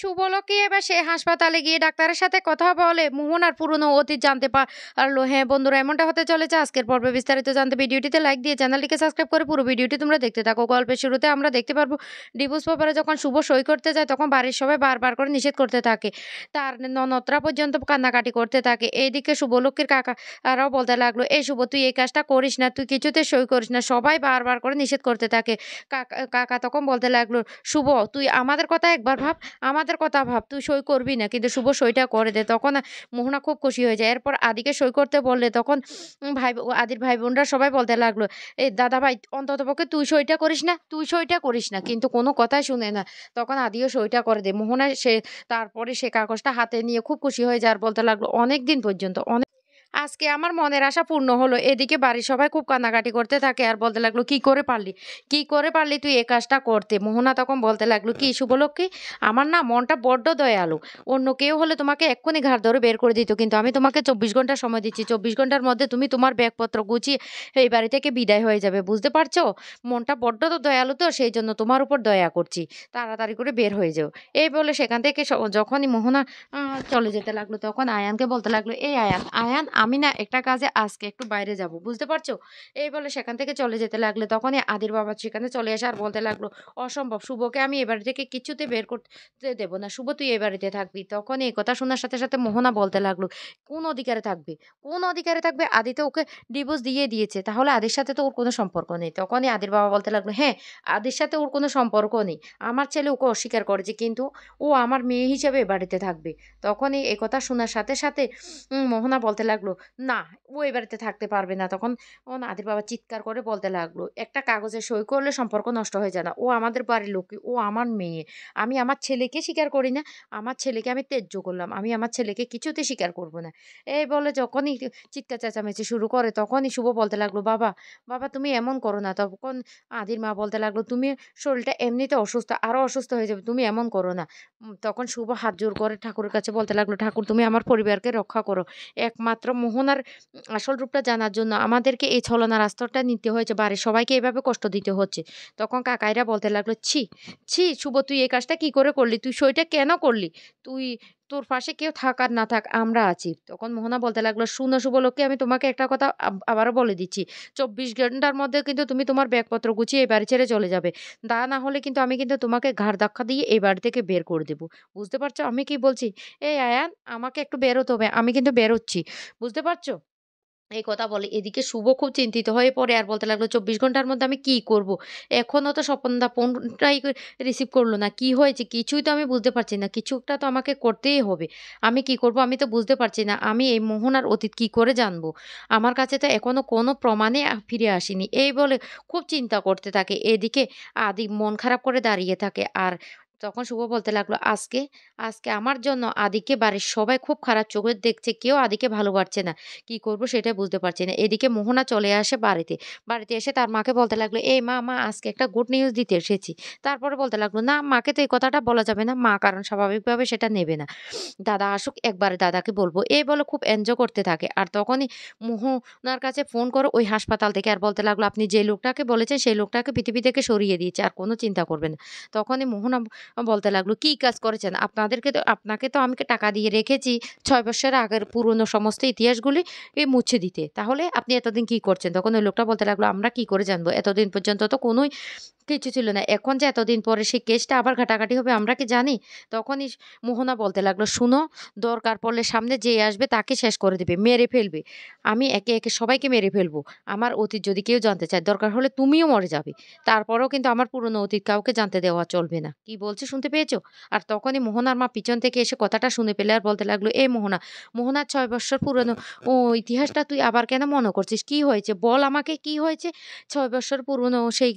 শুভলক্ষ্মী এবার সে হাসপাতালে গিয়ে ডাক্তারের সাথে কথা বলে মোহনার পুরনো অতীত জানতে পারলো। হ্যাঁ বন্ধুরা, এমনটা হতে চলেছে আজকের পর্বে। বিস্তারিত জানতে ভিডিওটিতে লাইক দিয়ে চ্যানেলটিকে সাবস্ক্রাইব করে পুরো ভিডিওটি তোমরা দেখতে থাকো। গল্পের শুরুতে আমরা দেখতে পারবো ডিভোর্স পেপারে যখন শুভ সই করতে যায় তখন বাড়ির সবাই বারবার করে নিষেধ করতে থাকে। তার ননদরা পর্যন্ত কান্নাকাটি করতে থাকে। এইদিকে শুভলক্ষ্মীর কাকারাও বলতে লাগলো, এই শুভ তুই এই কাজটা করিস না, তুই কিছুতে সই করিস না। সবাই বারবার করে নিষেধ করতে থাকে। কাকা তখন বলতে লাগলো, শুভ তুই আমাদের কথা একবার ভাব, আমাদের কথা ভাব, তুই সই করবি না কিন্তু শুভ সইটা করে দে। তখন মোহনা খুব খুশি হয়ে যায়। এরপর আদিকে সই করতে বললে তখন আদির ভাই বোনরা সবাই বলতে লাগলো, এই দাদা ভাই অন্তত পক্ষে তুই সইটা করিস না, তুই সইটা করিস না, কিন্তু কোনো কথাই শুনে না। তখন আদিও সইটা করে দেয়। মোহনা তারপরে সে কাগজটা হাতে নিয়ে খুব খুশি হয়ে যায় আর বলতে লাগলো, অনেক দিন পর্যন্ত আজকে আমার মনের আশা পূর্ণ হলো। এদিকে বাড়ির সবাই খুব কান্নাকাটি করতে থাকে আর বলতে লাগলো, কি করে পারলি, কি করে পারলি তুই এই কাজটা করতে। মোহনা তখন বলতে লাগলো, কি শুভলক্ষ্মী, আমার না মনটা বড্ড দয়ালু। অন্য কেউ হলে তোমাকে এক্ষুনি ঘাড় ধরে বের করে দিত, কিন্তু আমি তোমাকে 24 ঘন্টা সময় দিচ্ছি। 24 ঘন্টার মধ্যে তুমি তোমার ব্যাগপত্র গুছিয়ে এই বাড়ি থেকে বিদায় হয়ে যাবে, বুঝতে পারছো? মনটা বড্ড তো দয়ালু, তো সেই জন্য তোমার উপর দয়া করছি, তাড়াতাড়ি করে বের হয়ে যাও। এই বলে সেখান থেকে যখনই মোহনা চলে যেতে লাগলো তখন আয়ানকে বলতে লাগলো, এই আয়ান, আয়ান আমি না একটা কাজে আজকে একটু বাইরে যাব, বুঝতে পারছো? এই বলে সেখান থেকে চলে যেতে লাগলো। তখনই আদির বাবা সেখানে চলে আসে আর বলতে লাগলো, অসম্ভব, শুভকে আমি এ বাড়ি থেকে কিছুতে বের করতে দেবো না, শুভ তুই এ বাড়িতে থাকবি। তখন এই কথা শোনার সাথে সাথে মোহনা বলতে লাগলো, কোন অধিকারে থাকবে, কোন অধিকারে থাকবে, আদি তো ওকে ডিভোর্স দিয়ে দিয়েছে, তাহলে আদির সাথে তো ওর কোনো সম্পর্ক নেই। তখনই আদির বাবা বলতে লাগলো, হ্যাঁ আদির সাথে ওর কোনো সম্পর্ক নেই, আমার ছেলে ওকে অস্বীকার করেছে, কিন্তু ও আমার মেয়ে হিসেবে এ বাড়িতে থাকবে। তখনই এই কথা শোনার সাথে সাথে মোহনা বলতে লাগলো, না ও এ বাড়িতে থাকতে পারবে না। তখন আদির বাবা চিৎকার করে বলতে লাগলো, একটা কাগজে সই করলে সম্পর্ক নষ্ট হয়ে যায় না, ও আমাদের বাড়ির লোক, ও আমার মেয়ে। আমি আমার ছেলেকে স্বীকার করি না, আমার ছেলেকে আমি ত্যায্য করলাম, আমি আমার ছেলেকে কিছুতে স্বীকার করব না। এই বলে যখনই চিৎকার চেঁচামেচি শুরু করে তখনই শুভ বলতে লাগলো, বাবা, বাবা তুমি এমন করো না। তখন আদির মা বলতে লাগলো, তুমি শরীরটা এমনিতে অসুস্থ, আরো অসুস্থ হয়ে যাবে, তুমি এমন করো না। তখন শুভ হাত জোর করে ঠাকুরের কাছে বলতে লাগলো, ঠাকুর তুমি আমার পরিবারকে রক্ষা করো। একমাত্র মোহনার আসল রূপটা জানার জন্য আমাদেরকে এই ছলনার আস্তরটা নিতে হয়েছে, বাড়ির সবাইকে এভাবে কষ্ট দিতে হচ্ছে। তখন কাকাইরা বলতে লাগলো, ছি ছি শুভ তুই এই কাজটা কি করে করলি, তুই সইটা কেন করলি, তুই, তোর পাশে কেউ থাক আর না থাক আমরা আছি। তখন মোহনা বলতে লাগলো, শুনো শুভলক্ষ্মী, আমি তোমাকে একটা কথা আবারও বলে দিচ্ছি, 24 ঘন্টার মধ্যে কিন্তু তুমি তোমার ব্যাগপত্র গুছিয়ে এই বাড়ি ছেড়ে চলে যাবে। তা না হলে কিন্তু আমি কিন্তু তোমাকে ঘাড় ধাক্কা দিয়ে এই বাড়ি থেকে বের করে দেবো, বুঝতে পারছো আমি কি বলছি? এই আয়ান, আমাকে একটু বেরোতে হবে, আমি কিন্তু বেরোচ্ছি, বুঝতে পারছো? এই কথা বলে এদিকে শুভ খুব চিন্তিত হয়ে পড়ে আর বলতে লাগলো, 24 ঘন্টার মধ্যে আমি কি করব? এখনো তো স্বপনদা ফোনটাই রিসিভ করলো না, কি হয়েছে কিছুই তো আমি বুঝতে পারছি না, কিছুটা তো আমাকে করতেই হবে। আমি কি করব আমি তো বুঝতে পারছি না, আমি এই মোহনার অতীত কি করে জানবো? আমার কাছে তো এখনো কোনো প্রমাণই ফিরে আসেনি। এই বলে খুব চিন্তা করতে থাকে। এদিকে আদি মন খারাপ করে দাঁড়িয়ে থাকে। আর তখন শুভ বলতে লাগলো, আজকে আজকে আমার জন্য আদিকে বাড়ির সবাই খুব খারাপ চোখে দেখছে, কেউ আদিকে ভালোবাসছে না। কি করব সেটাই বুঝতে পারছি না। এদিকে মোহনা চলে আসে বাড়িতে। বাড়িতে এসে তার মাকে বলতে লাগলো, এই মা, মা আজকে একটা গুড নিউজ দিতে এসেছি। তারপরে বলতে লাগলো, না মাকে তো এই কথাটা বলা যাবে না। মা কারণ স্বাভাবিকভাবে সেটা নেবে না। দাদা আসুক একবারে দাদাকে বলব। এই বলে খুব এনজয় করতে থাকে। আর তখনই মোহনার কাছে ফোন করে ওই হাসপাতাল থেকে আর বলতে লাগলো, আপনি যে লোকটাকে বলেছেন সেই লোকটাকে পৃথিবী থেকে সরিয়ে দিয়েছে। আর কোনো চিন্তা করবেন না। তখনই মোহনা বলতে লাগলো, কি কাজ করেছেন? আপনাকে তো আমি টাকা দিয়ে রেখেছি ৬ বৎসর আগের পুরনো সমস্ত ইতিহাসগুলি মুছে দিতে। তাহলে আপনি এতদিন কি করছেন? তখন ওই লোকটা বলতে লাগলো, আমরা কি করে জানবো? এতদিন পর্যন্ত তো কোনোই কিছু ছিল না। এখন যে এতদিন পরে সেই কেসটা আবার ঘাটাঘাটি হবে আমরা কি জানি? তখনই মোহনা বলতে লাগলো, শুনো, দরকার পড়লে সামনে যে আসবে তাকে শেষ করে দিবে, মেরে ফেলবে। আমি একে, একে সবাইকে মেরে ফেলবো। আমার অতীত যদি কেউ জানতে চায়, দরকার হলে তুমিও মরে যাবে। তারপরেও কিন্তু আমার পুরনো অতীত কাউকে জানতে দেওয়া চলবে না। কি বলছে শুনতে পেয়েছো? আর তখনই মোহনার মা পিছন থেকে এসে কথাটা শুনে পেলে আর বলতে লাগলো, এ মোহনা, মোহনার ৬ বৎসর পুরনো ইতিহাসটা তুই আবার কেন মনে করছিস? কি হয়েছে? বল আমাকে কি হয়েছে? ৬ বৎসর পুরনো সেই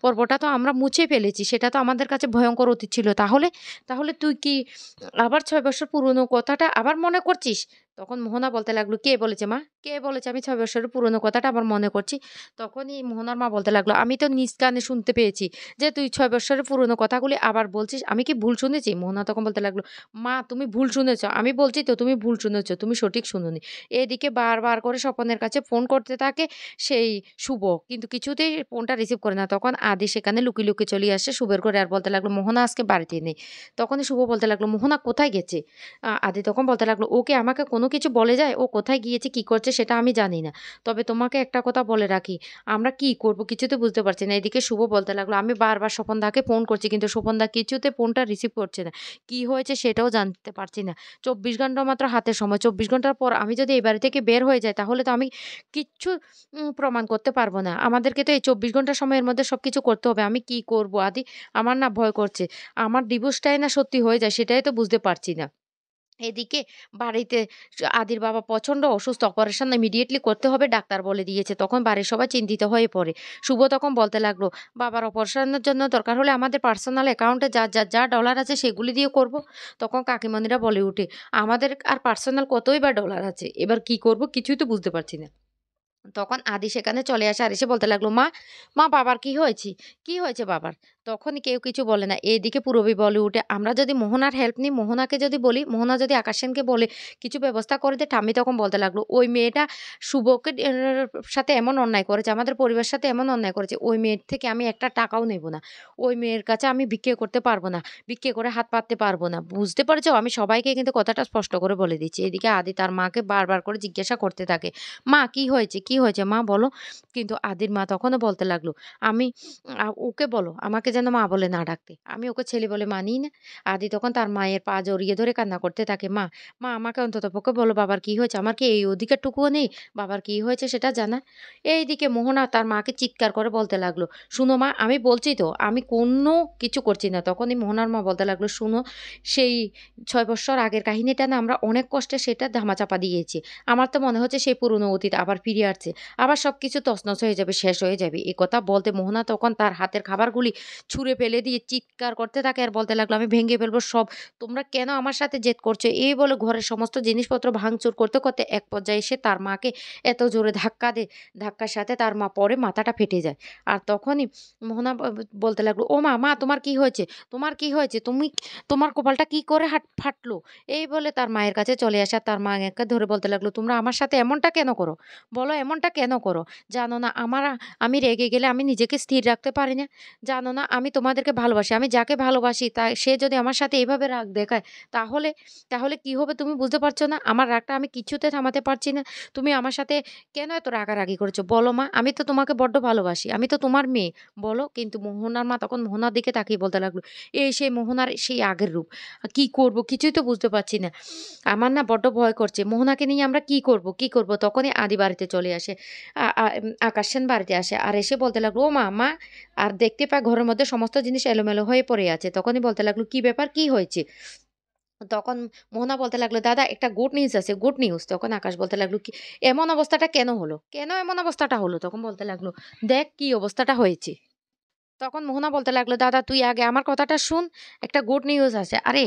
পর্বটা তো আমরা মুছে ফেলেছি। সেটা তো আমাদের কাছে ভয়ংকর অতীত ছিল। তাহলে তুই কি আবার ৬ বৎসর পুরনো কথাটা আবার মনে করছিস? তখন মোহনা বলতে লাগলো, "কে বলেছে মা? কে বলেছে? আমি ৬ বছরের পুরনো কথাটা আবার মনে করছি।" তখনই মোহনার মা বলতে লাগলো, "আমি তো নিজ কানে শুনতে পেয়েছি যে তুই ৬ বৎসরের পুরনো কথাগুলি আবার বলছিস। আমি কি ভুল শুনেছি?" মোহনা তখন বলতে লাগলো, "মা তুমি ভুল শুনেছ। আমি বলছি তো তুমি ভুল শুনেছ। তুমি সঠিক শুনোনি।" এদিকে বারবার করে স্বপনের কাছে ফোন করতে থাকে সেই শুভ। কিন্তু কিছুতেই ফোনটা রিসিভ করে না। তখন আদি সেখানে লুকিয়ে, লুকিয়ে চলে আসে শুভের ঘরে আর বলতে লাগলো, "মোহনা আজকে বাড়িতে নেই।" তখনই শুভ বলতে লাগলো, "মোহনা কোথায় গেছে?" আদি তখন বলতে লাগলো, "ও কি আমাকে কোনো কিছু বলে যায়? ও কোথায় গিয়েছে, কি করছে সেটা আমি জানি না। তবে তোমাকে একটা কথা বলে রাখি, আমরা কি করব কিছুতে বুঝতে পারছি না।" এদিকে শুভ বলতে লাগলো, "আমি বারবার স্বপনদাকে ফোন করছি কিন্তু স্বপনদা কিছুতে ফোনটা রিসিভ করছে না। কি হয়েছে সেটাও জানতে পারছি না। ২৪ ঘন্টা মাত্র হাতে সময়। ২৪ ঘন্টার পর আমি যদি এই বাড়ি থেকে বের হয়ে যাই তাহলে তো আমি কিচ্ছু প্রমাণ করতে পারব না। আমাদেরকে তো এই ২৪ ঘন্টা সময়ের মধ্যে সবকিছু করতে হবে। আমি কি করব আদি? আমার না ভয় করছে। আমার ডিভোর্সটাই না সত্যি হয়ে যায় সেটাই তো বুঝতে পারছি না।" এদিকে বাড়িতে আদির বাবা প্রচন্ড অসুস্থ। অপারেশন ইমিডিয়েটলি করতে হবে ডাক্তার বলে দিয়েছে। তখন বাড়ির সবাই চিন্তিত হয়ে পড়ে। শুভ তখন বলতে লাগলো, "বাবার অপারেশনের জন্য দরকার হলে আমাদের পার্সোনাল অ্যাকাউন্টে যা ডলার আছে সেগুলি দিয়ে করব।" তখন কাকিমণিরা বলে উঠে, "আমাদের আর পার্সোনাল কতই বা ডলার আছে। এবার কি করব কিছুই তো বুঝতে পারছি না।" তখন আদি সেখানে চলে আসে আর এসে বলতে লাগলো, "মা বাবার কি হয়েছে? কি হয়েছে বাবার?" তখনই কেউ কিছু বলে না। এদিকে পূরবী বলে উঠে, "আমরা যদি মোহনার হেল্প নিই, মোহনাকে যদি বলি, মোহনা যদি আকাশ সেনকে বলে কিছু ব্যবস্থা করে দেয়।" ঠাম্মি তখন বলতে লাগলো, "ওই মেয়েটা শুভকে সাথে এমন অন্যায় করেছে, আমাদের পরিবারের সাথে এমন অন্যায় করেছে। ওই মেয়ের থেকে আমি একটা টাকাও নেব না। ওই মেয়ের কাছে আমি ভিক্ষে করতে পারব না। ভিক্ষে করে হাত পাততে পারব না। বুঝতে পেরেছো?" আমি সবাইকে কিন্তু কথাটা স্পষ্ট করে বলে দিচ্ছি। এদিকে আদি তার মাকে বারবার করে জিজ্ঞাসা করতে থাকে, "মা কি হয়েছে? কি হয়েছে মা বলো?" কিন্তু আদির মা তখনও বলতে লাগলো, "আমি ওকে বলো আমাকে যেন মা বলে না ডাকতে। আমি ওকে ছেলে বলে মানিই না।" আদি তখন তার মায়ের পা জড়িয়ে ধরে কান্না করতে থাকে, মা আমাকে অন্ততপক্ষে বলো বাবার কি হয়েছে? আমার কি এই অধিকারটুকুও নেই বাবার কি হয়েছে সেটা জানার?" এইদিকে মোহনা তার মাকে চিৎকার করে বলতে লাগলো, "শুনো মা আমি বলছি তো আমি কোনো কিছু করছি না।" তখনই মোহনার মা বলতে লাগলো, "শুনো সেই ৬ বৎসর আগের কাহিনীটা না আমরা অনেক কষ্টে সেটা ধামাচাপা দিয়েছি। আমার তো মনে হচ্ছে সেই পুরনো অতীত আবার ফিরে আসছে। আবার সবকিছু তছনছ হয়ে যাবে, শেষ হয়ে যাবে।" এ কথা বলতে মোহনা তখন তার হাতের খাবারগুলি ছুঁড়ে ফেলে দিয়ে চিৎকার করতে থাকে আর বলতে লাগলো, "আমি ভেঙে ফেলবো সব। তোমরা কেন আমার সাথে জেদ করছো?" এই বলে ঘরের সমস্ত জিনিসপত্র ভাঙচুর করতে, করতে এক পর্যায়ে এসে তার মাকে এত জোরে ধাক্কা দেয়, ধাক্কার সাথে তার মা পড়ে মাথাটা ফেটে যায়। আর তখনই মোহনা বলতে লাগলো, মা তোমার কি হয়েছে? তোমার কি হয়েছে? তোমার কপালটা কি করে ফাটলো?" এই বলে তার মায়ের কাছে চলে আসে আর তার মা একে ধরে বলতে লাগলো, "তোমরা আমার সাথে এমনটা কেন করো? বলো এমনটা কেন করো? জানো না আমি রেগে গেলে আমি নিজেকে স্থির রাখতে পারি না? জানো না আমি তোমাদেরকে ভালোবাসি। আমি যাকে ভালোবাসি সে যদি আমার সাথে এভাবে রাগ দেখায় তাহলে তাহলে কি হবে তুমি বুঝতে পারছো না? আমার রাগটা আমি কিছুতে থামাতে পারছি না। তুমি আমার সাথে কেন এত রাগারাগি করেছো? বলো মা, আমি তো তোমাকে বড্ড ভালোবাসি। আমি তো তোমার মেয়ে। বলো।" কিন্তু মোহনার মা তখন মোহনার দিকে তাকিয়ে বলতে লাগলো, এই সেই মোহনার সেই আগের রূপ। কি করব কিছুই তো বুঝতে পারছি না। আমার না বড্ড ভয় করছে। মোহনাকে নিয়ে আমরা কি করব, কি করব? তখনই আদি বাড়িতে চলে আসে। আ আ আকাশ সেন বাড়িতে আসে। আর এসে বলতে লাগলো, মা।" আর দেখতে পায় ঘরের মধ্যে সমস্ত জিনিস এলোমেলো হয়ে পড়ে আছে। তখনই বলতে লাগলো, "কি ব্যাপার? কি হয়েছে?" তখন মোহনা বলতে লাগলো, "দাদা একটা গুড নিউজ আছে, গুড নিউজ।" তখন আকাশ বলতে লাগলো, "কি এমন অবস্থাটা কেন হলো? কেন এমন অবস্থাটা হলো?" তখন বলতে লাগলো, "দেখ কি অবস্থাটা হয়েছে।" তখন মোহনা বলতে লাগলো, "দাদা তুই আগে আমার কথাটা শোন। একটা গুড নিউজ আছে। আরে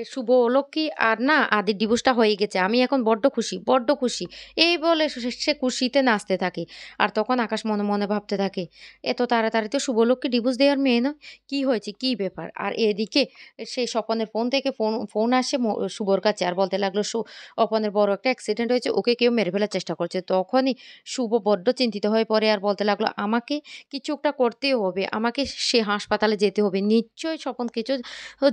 শুভ, লক্ষ্মী আর না আদির ডিভোর্সটা হয়ে গেছে। আমি এখন বড্ড খুশি, বড্ড খুশি।" এই বলে সে খুশিতে নাচতে থাকে। আর তখন আকাশ মনে, মনে ভাবতে থাকে, এত তাড়াতাড়ি তো শুভলক্ষ্মী ডিভোর্স দেওয়ার মেয়ে নয়। কি হয়েছে? কি ব্যাপার? আর এদিকে সেই স্বপনের ফোন থেকে ফোন আসে শুভর কাছে আর বলতে লাগলো, অপনের বড় একটা অ্যাক্সিডেন্ট হয়েছে। ওকে কেউ মেরে ফেলার চেষ্টা করছে। তখনই শুভ বড্ড চিন্তিত হয়ে পড়ে আর বলতে লাগলো, আমাকে কিছু একটা করতেই হবে। আমাকে সে হাসপাতালে যেতে হবে। নিশ্চয়ই স্বপন কিছু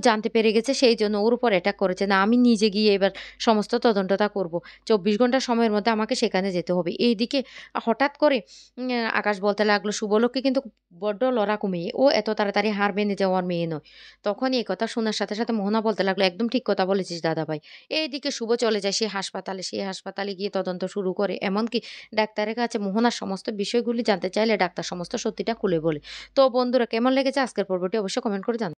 জানতে পেরে গেছে সেইজন্য ওর উপর অ্যাটাক করেছে। না আমি নিজে গিয়ে এবার সমস্ত তদন্তটা করব। ২৪ ঘন্টা সময়ের মধ্যে আমাকে সেখানে যেতে হবে। এইদিকে হঠাৎ করে আকাশ বলতে লাগলো, শুভলক্ষ্মী কিন্তু বড্ড লড়াকু মেয়ে। ও এত তাড়াতাড়ি হার মেনে যাওয়ার মেয়ে নয়। তখনই এই কথা শোনার সাথে, সাথে মোহনা বলতে লাগলো, "একদম ঠিক কথা বলেছিস দাদাভাই।" এইদিকে শুভ চলে যায় সেই হাসপাতালে। সেই হাসপাতালে গিয়ে তদন্ত শুরু করে। এমনকি ডাক্তারের কাছে মোহনার সমস্ত বিষয়গুলি জানতে চাইলে ডাক্তার সমস্ত সত্যিটা খুলে বলে। তো বন্ধুরা কেমন লেগেছে আজকের পর্বটি অবশ্যই কমেন্ট করে জানাবেন।